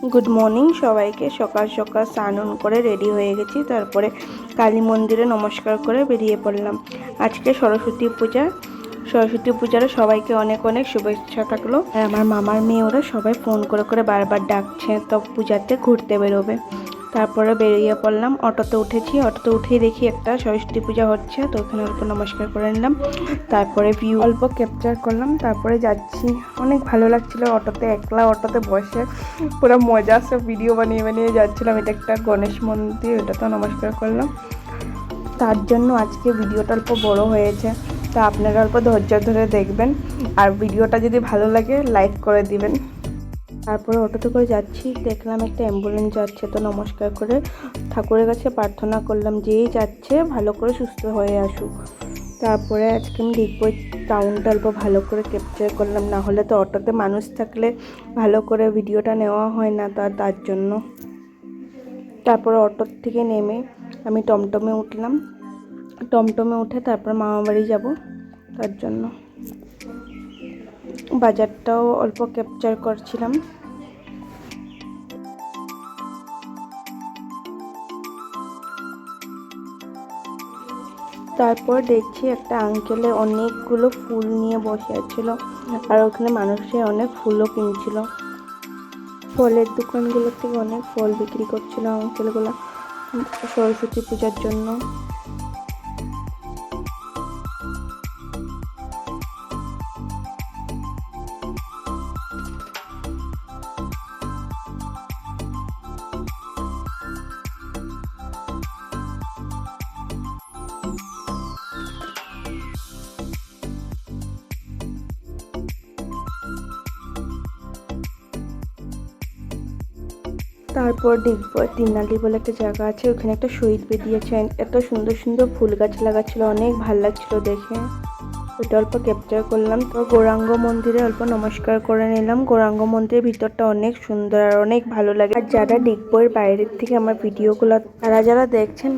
Good morning সবাইকে। সকাল সকাল স্নান করে রেডি হয়ে গেছি, তারপরে কালী মন্দিরে নমস্কার করে বেরিয়ে পড়লাম। আজকে সরস্বতী পূজা, সরস্বতী পূজার সবাইকে অনেক অনেক শুভেচ্ছা থাকলো। আর আমার মামার মেয়ে ওরা সবাই ফোন করে করে বারবার ডাকছে, তো পূজাতে ঘুরতে বেরোবে। তারপরে বেরিয়ে পড়লাম, অটোতে উঠেছি। অটোতে উঠেই দেখি একটা সরস্বতী পূজা হচ্ছে, তো ওখানে অল্প নমস্কার করে নিলাম, তারপরে ভিউ অল্প ক্যাপচার করলাম, তারপরে যাচ্ছি। অনেক ভালো লাগছিল অটোতে, একলা অটোতে বসে পুরো মজা সব ভিডিও বানিয়ে বানিয়ে যাচ্ছিলাম। এটা একটা গণেশ মন্দির, ওটাতে নমস্কার করলাম। তার জন্য আজকে ভিডিওটা অল্প বড় হয়েছে, তা আপনারা অল্প ধৈর্য ধরে দেখবেন, আর ভিডিওটা যদি ভালো লাগে লাইক করে দিবেন। তারপরে অটোতে করে যাচ্ছি, দেখলাম একটা অ্যাম্বুলেন্স যাচ্ছে, তো নমস্কার করে ঠাকুরের কাছে প্রার্থনা করলাম যেই যাচ্ছে ভালো করে সুস্থ হয়ে আসুক। তারপরে আজকে আমি ডিগবই টাউনটা অল্প ভালো করে ক্যাপচার করলাম, না হলে তো অটোতে মানুষ থাকলে ভালো করে ভিডিওটা নেওয়া হয় না, তার জন্য। তারপরে অটোর থেকে নেমে আমি টমটমে উঠলাম। টমটমে উঠে তারপর মামাবাড়ি যাব, তার জন্য বাজারটাও অল্প ক্যাপচার করছিলাম। তারপর দেখছি একটা আঙ্কেলে অনেকগুলো ফুল নিয়ে বসে আছিল, আর ওখানে মানুষে অনেক ফুলও কিনছিল। ফলের দোকানগুলোর থেকে অনেক ফল বিক্রি করছিল আঙ্কেলগুলো সরস্বতী পূজার জন্য। তারপর ডিগবই তিনালি বলে একটা জায়গা আছে, ওখানে একটা শহীদ বেদিয়েছে, এত সুন্দর সুন্দর ফুল গাছ লাগাচ্ছিল, অনেক ভালো লাগছিল দেখে। ওটা অল্প ক্যাপচার করলাম। তো গৌরাঙ্গ মন্দিরে অল্প নমস্কার করে নিলাম। গৌরাঙ্গ মন্দিরের ভিতরটা অনেক সুন্দর আর অনেক ভালো লাগে। আর যারা ডিগবইয়ের বাইরের থেকে আমার ভিডিওগুলো যারা দেখছেন,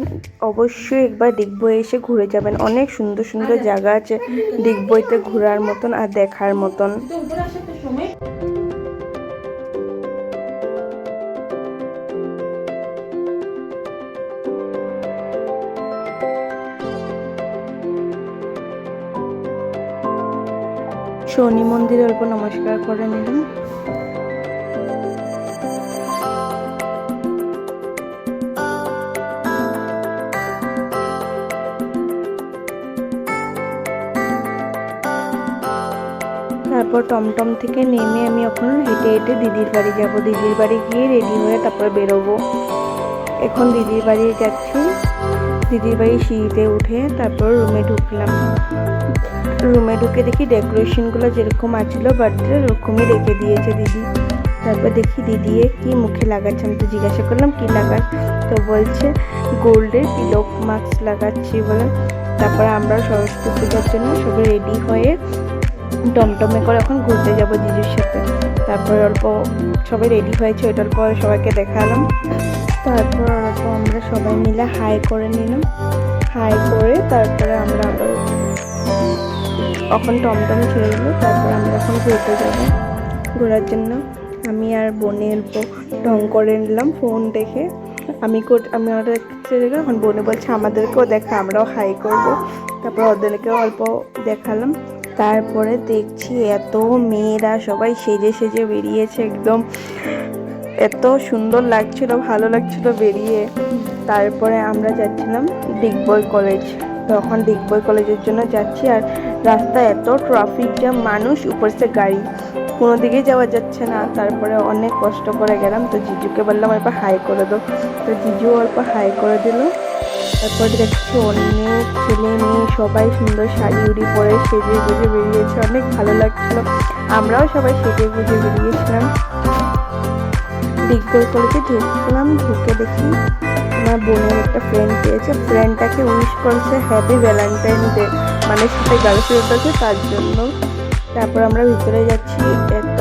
অবশ্যই একবার ডিগবই এসে ঘুরে যাবেন। অনেক সুন্দর সুন্দর জায়গা আছে ডিগবইতে ঘোরার মতন আর দেখার মতন। শনি মন্দিরে অল্প নমস্কার করে নিলাম। তারপর টমটম থেকে নেমে আমি এখন হেঁটে হেঁটে দিদির বাড়ি যাব। দিদির বাড়ি গিয়ে রেডি হয়ে তারপরে বেরোবো। এখন দিদির বাড়ি যাচ্ছি। দিদির বাড়ি সিঁড়িতে উঠে তারপর রুমে ঢুকলাম। রুমে ঢুকে দেখি ডেকোরেশনগুলো যেরকম আছিল বার্থডে ওরকমই রেখে দিয়েছে দিদি। তারপর দেখি দিদি কি মুখে লাগাচ্ছে, আমি তো জিজ্ঞাসা করলাম কি লাগাস, তো বলছে গোল্ডের তিলক মাস্ক লাগাচ্ছি বলে। তারপরে আমরা সরস্বতী পূজার জন্য সবাই রেডি হয়ে টমটমে করে এখন ঘুরতে যাব জিজুর সাথে। তারপরে অল্প সবাই রেডি হয়েছে, ওইটার পর সবাইকে দেখালাম। তারপর অল্প আমরা সবাই মিলে হাই করে নিলাম। হাই করে তারপরে আমরা আবার এখন টমটম ছেড়ে দিল। তারপর আমরা এখন ঘুরতে যাব। ঘোরার জন্য আমি আর বোনে অল্প ঢং করে নিলাম ফোন দেখে। আমি ওরা দেখতে দেখে এখন বোনে বলছে আমাদেরকেও দেখা, আমরাও হাই করব। তারপর ওদেরকেও অল্প দেখালাম। তারপরে দেখছি এত মেয়েরা সবাই সেজে সেজে বেরিয়েছে, একদম এত সুন্দর লাগছিল, ভালো লাগছিল বেরিয়ে। তারপরে আমরা যাচ্ছিলাম ডিগবই কলেজ। তখন ডিগবই কলেজের জন্য যাচ্ছি, আর রাস্তায় এত ট্রাফিক জ্যাম, মানুষ উপর থেকে গাড়ি, কোনো দিকেই যাওয়া যাচ্ছে না। তারপরে অনেক কষ্ট করে গেলাম, তো জিজুকে বললাম অল্প হাই করে দাও, তো জিজু অল্প হাই করে দিল। তারপর দেখছি অনেক ছেলে মেয়ে সবাই সুন্দর শাড়ি উড়ি পরে সেজে গুজে বেরিয়েছে, অনেক ভালো লাগছিল। আমরাও সবাই সেজে গুজে বেরিয়েছিলাম। ডিগবই কলেজে ঢুকলাম। ঢুকে দেখি আমার বোনের একটা ফ্রেন্ড পেয়েছে, ফ্রেন্ডটাকে উইশ করছে হ্যাপি ভ্যালেন্টাইন ডে, মানে সাথে গার্লফ্রেন্ড আছে তার জন্য। তারপর আমরা ভিতরে যাচ্ছি, এত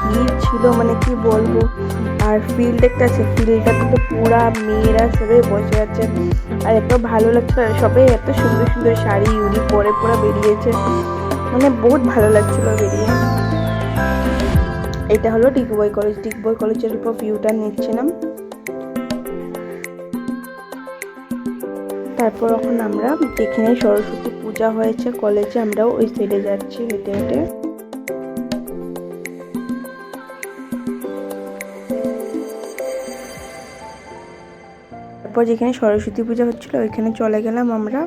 ভিড় ছিল মানে কি বলবো। আর ফিল্ড একটা আছে, ফিল্ডটাতে তো পুরা মেয়েরা সবাই বসে আছে, আর এত ভালো লাগছিল। সবাই এত সুন্দর সুন্দর শাড়ি উড়ি পরে পুরা বেরিয়েছে, মানে বহুত ভালো লাগছিল বেরিয়ে। এটা হলো ডিগবই কলেজ। ডিগবই কলেজের উপর ভিউটা নিচ্ছিলাম। তারপর এখন আমরা যেখানে সরস্বতী পূজা হয়েছে কলেজে, আমরাও ওই সাইডে যাচ্ছি হেঁটে হেঁটে। তারপর যেখানে সরস্বতী পূজা হচ্ছিল ওইখানে চলে গেলাম আমরা।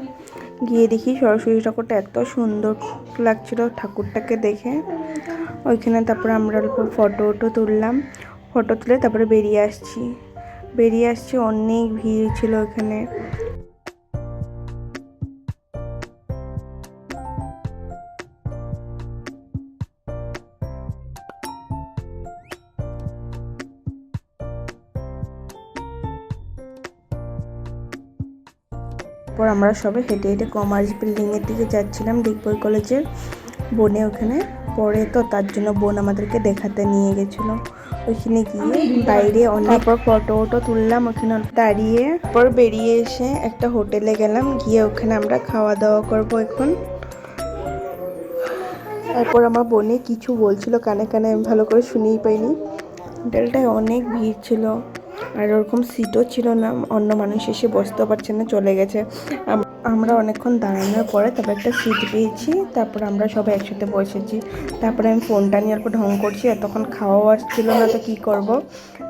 গিয়ে দেখি সরস্বতী ঠাকুরটা এত সুন্দর লাগছিল ঠাকুরটাকে দেখে ওইখানে। তারপরে আমরা অল্প ফটো তুললাম। ফটো তুলে তারপরে বেরিয়ে আসছি। অনেক ভিড় ছিল ওখানে। তারপর আমরা সবাই হেঁটে হেঁটে কমার্স বিল্ডিংয়ের দিকে যাচ্ছিলাম। ডিগবই কলেজের বোনে ওখানে পড়ে, তো তার জন্য বোন আমাদেরকে দেখাতে নিয়ে গেছিলো। ওইখানে গিয়ে বাইরে অনেক ফটো তুললাম ওখানে দাঁড়িয়ে। তারপর বেরিয়ে এসে একটা হোটেলে গেলাম, গিয়ে ওখানে আমরা খাওয়া দাওয়া করবো এখন। তারপর আমার বোনে কিছু বলছিল কানে কানে, আমি ভালো করে শুনেই পাইনি। হোটেলটায় অনেক ভিড় ছিল আর ওরকম সিটও ছিল না, অন্য মানুষ এসে বসতেও পারছে না, চলে গেছে। আমরা অনেকক্ষণ দাঁড়ানোর পরে তারপর একটা সিট পেয়েছি। তারপর আমরা সবাই একসাথে বসেছি। তারপরে আমি ফোনটা নিয়ে অল্প ঢং করছি, এতক্ষণ খাওয়াও আসছিল না, তো কী করব।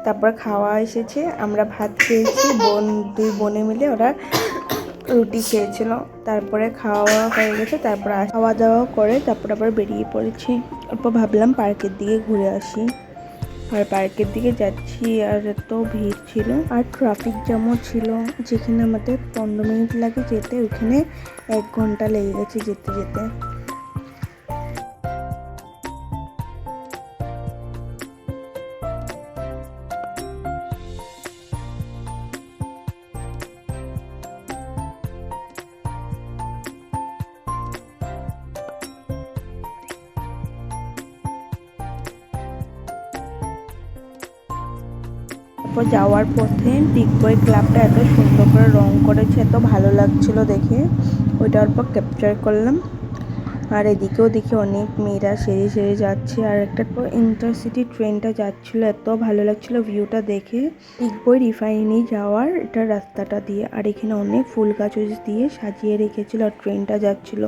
তারপর খাওয়া এসেছে, আমরা ভাত খেয়েছি, দুই বোনে মিলে ওরা রুটি খেয়েছিল। তারপরে খাওয়া হয়ে গেছে, তারপর খাওয়া দাওয়া করে তারপর আবার বেরিয়ে পড়েছি। অল্প ভাবলাম পার্কের দিকে ঘুরে আসি, আর পার্কের দিকে যাচ্ছি আর এত ভিড় ছিল আর ট্রাফিক জ্যামও ছিল। যেখানে আমাদের 15 মিনিট লাগে যেতে, ওইখানে 1 ঘন্টা লেগে গেছে যেতে যেতে। তারপর যাওয়ার পথে ডিগবই ক্লাবটা এত সুন্দর করে রং করেছে, এত ভালো লাগছিল দেখে, ওইটা অল্প ক্যাপচার করলাম। আর এদিকেও দেখি অনেক মেয়েরা সেরে সেরে যাচ্ছে, আর একটা ইন্টারসিটি ট্রেনটা যাচ্ছিল, এত ভালো লাগছিল ভিউটা দেখে। ডিগবই রিফাইনারি যাওয়ার এটা রাস্তাটা দিয়ে, আর এখানে অনেক ফুল গাছ দিয়ে সাজিয়ে রেখেছিল, আর ট্রেনটা যাচ্ছিল।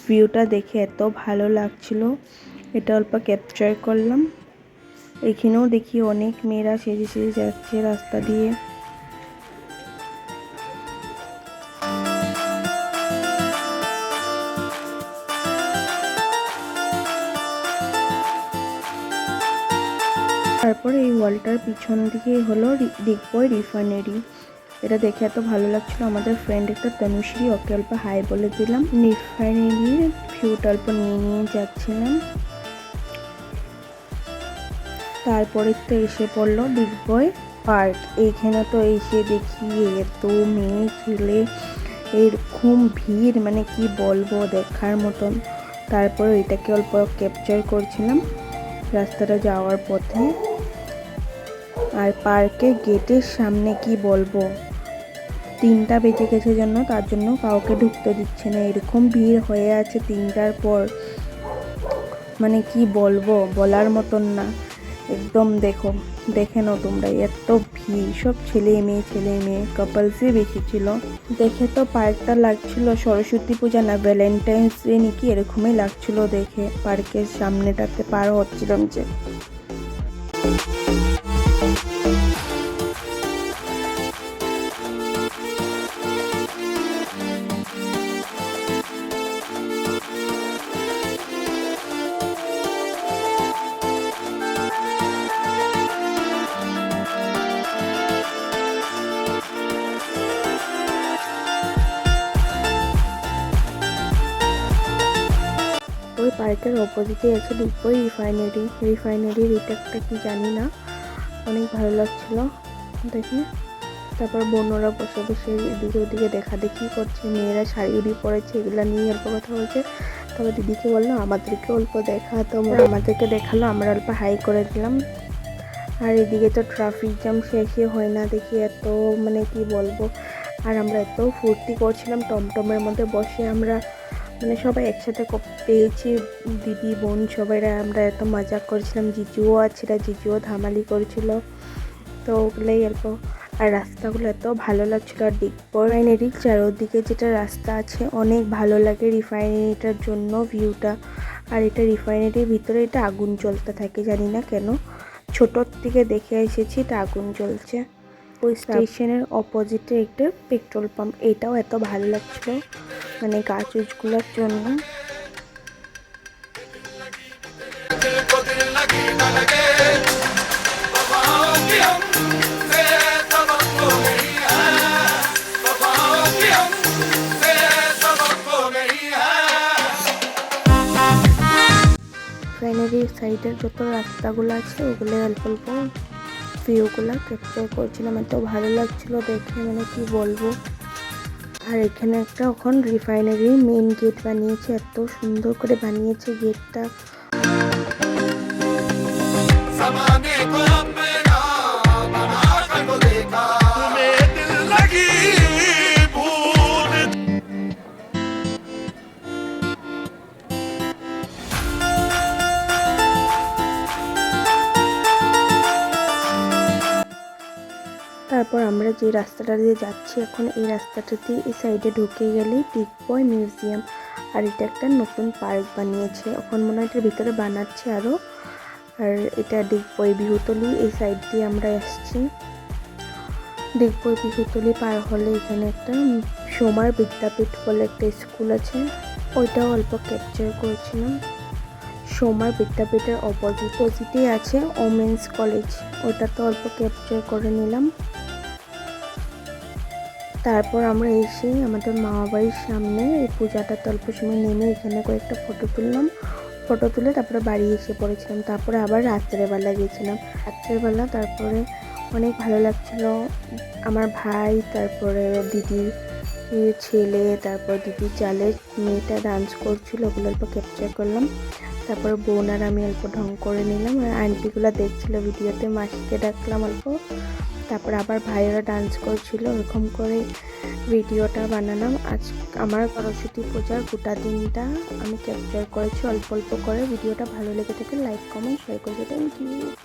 ভিউটা দেখে এত ভালো লাগছিল, এটা অল্প ক্যাপচার করলাম। এখানেও দেখি অনেক মেয়েরা সেজে সেজে যাচ্ছে রাস্তা দিয়ে। তারপরে এই ওয়ালটার পিছন দিকে হলো ডিগবই রিফাইনারি। এটা দেখে এত ভালো লাগছিল। আমাদের ফ্রেন্ড একটা তনুশ্রী, ওকে অল্প হাই বলে দিলাম। রিফাইনারির ভিউটা অল্প নিয়ে যাচ্ছিলাম। তারপরে তো এসে পড়লো ডিগবই পার্ক। এইখানে তো এসে দেখি এত মেয়ে ছেলে, এরকম ভিড়, মানে কি বলবো, দেখার মতন। তারপরে ওইটাকে অল্প ক্যাপচার করছিলাম রাস্তাটা যাওয়ার পথে। আর পার্কের গেটের সামনে কি বলবো, 3টা বেজে গেছে জন্য, তার জন্য কাউকে ঢুকতে দিচ্ছে না, এরকম ভিড় হয়ে আছে 3টার পর, মানে কি বলবো, বলার মতন না একদম। দেখে নাও তোমরা, এত ভিড়, সব ছেলে মেয়ে কাপলসই বেশি ছিল। দেখে তো পার্কটা লাগছিল সরস্বতী পূজা না ভ্যালেন্টাইন্স ডে নাকি এরকমই লাগছিল দেখে। পার্কের সামনেটাতে পার হচ্ছিলাম যে। ওই পার্কের অপোজিটে আছে ডিগবই রিফাইনারির এটা একটা কি জানি না, অনেক ভালো লাগছিল দেখে। তারপর বোনরা বসে বসে এদিকে ওদিকে দেখাদেখি করছে, মেয়েরা শাড়ি উড়ি পরেছে, এগুলো নিয়ে অল্প কথা বলছে। তারপর দিদিকে বললো আমাদেরকে অল্প দেখা, তো আমাদেরকে দেখালো, আমরা অল্প হাই করে দিলাম। আর এদিকে তো ট্রাফিক জ্যাম শেষই হয় না দেখি, এত মানে কি বলবো। আর আমরা এত ফুর্তি করছিলাম টমটমের মধ্যে বসে, আমরা মানে সবাই একসাথে পেয়েছি, দিদি বোন সবাইরা আমরা এত মজা করছিলাম। জিজুও আছিল, জিজুও ধামালি করেছিল, তো ওগুলোই অল্প। আর রাস্তাগুলো এত ভালো লাগছিল। আর রিফাইনারির চারোদিকে যেটা রাস্তা আছে অনেক ভালো লাগে রিফাইনারিটার জন্য ভিউটা। আর এটা রিফাইনারির ভিতরে এটা আগুন জ্বলতে থাকে, জানি না কেন, ছোটোর থেকে দেখে এসেছি এটা আগুন জ্বলছে। ওই স্টেশনের অপোজিটে একটা পেট্রোল পাম্প, এটাও এত ভালো লাগছিল মানে গাছ উজগুলোর জন্য। রিফাইনারির সাইডের যত রাস্তাগুলো আছে ওগুলো অল্প অল্প ভিউগুলো ক্যাপচার করছিলাম, এত ভালো লাগছিল দেখে, মানে কি বলবো। আর এখানে একটা এখন রিফাইনারির মেইন গেট বানিয়েছে, এত সুন্দর করে বানিয়েছে গেটটা। তারপর আমরা যে রাস্তাটা দিয়ে যাচ্ছি এখন, এই রাস্তাটাতে এই সাইডে ঢুকে গেলেই ডিগবয় মিউজিয়াম। আর এটা একটা নতুন পার্ক বানিয়েছে, এখন মনে হয় এটার ভিতরে বানাচ্ছে আরও। আর এটা ডিগবয় বিহুতলি, এই সাইড দিয়ে আমরা এসছি। ডিগবয় বিহুতলি পার হলে এখানে একটা সোমার বিদ্যাপীঠ বলে একটা স্কুল আছে, ওইটাও অল্প ক্যাপচার করেছিলাম। সোমার বিদ্যাপীঠের অপোজিটেই আছে ওমেন্স কলেজ, ওটা তো অল্প ক্যাপচার করে নিলাম। তারপর আমরা এসে আমাদের মামা বাড়ির সামনে এই পূজাটাতে অল্প সময় নেমে এখানে কয়েকটা ফটো তুললাম। ফটো তুলে তারপরে বাড়ি এসে পড়েছিলাম। তারপরে আবার রাত্রেবেলা গেছিলাম। রাত্রেবেলা তারপরে অনেক ভালো লাগছিল। আমার ভাই, তারপরে দিদির ছেলে, তারপর দিদির চালের মেয়েটা ডান্স করছিল, ওগুলো অল্প ক্যাপচার করলাম। তারপরে বোন আর আমি অল্প ঢং করে নিলাম। আর আন্টিগুলো দেখছিল ভিডিওতে, মাসিকে ডাকলাম অল্প। তারপর আবার ভাইয়েরা ডান্স করছিল, এরকম করে ভিডিওটা বানালাম। আজ আমার সরস্বতী পূজার গোটা দিনটা আমি ক্যাপচার করেছি অল্প অল্প করে। ভিডিওটা ভালো লেগে থাকে লাইক কমেন্ট শেয়ার করবে। Thank you.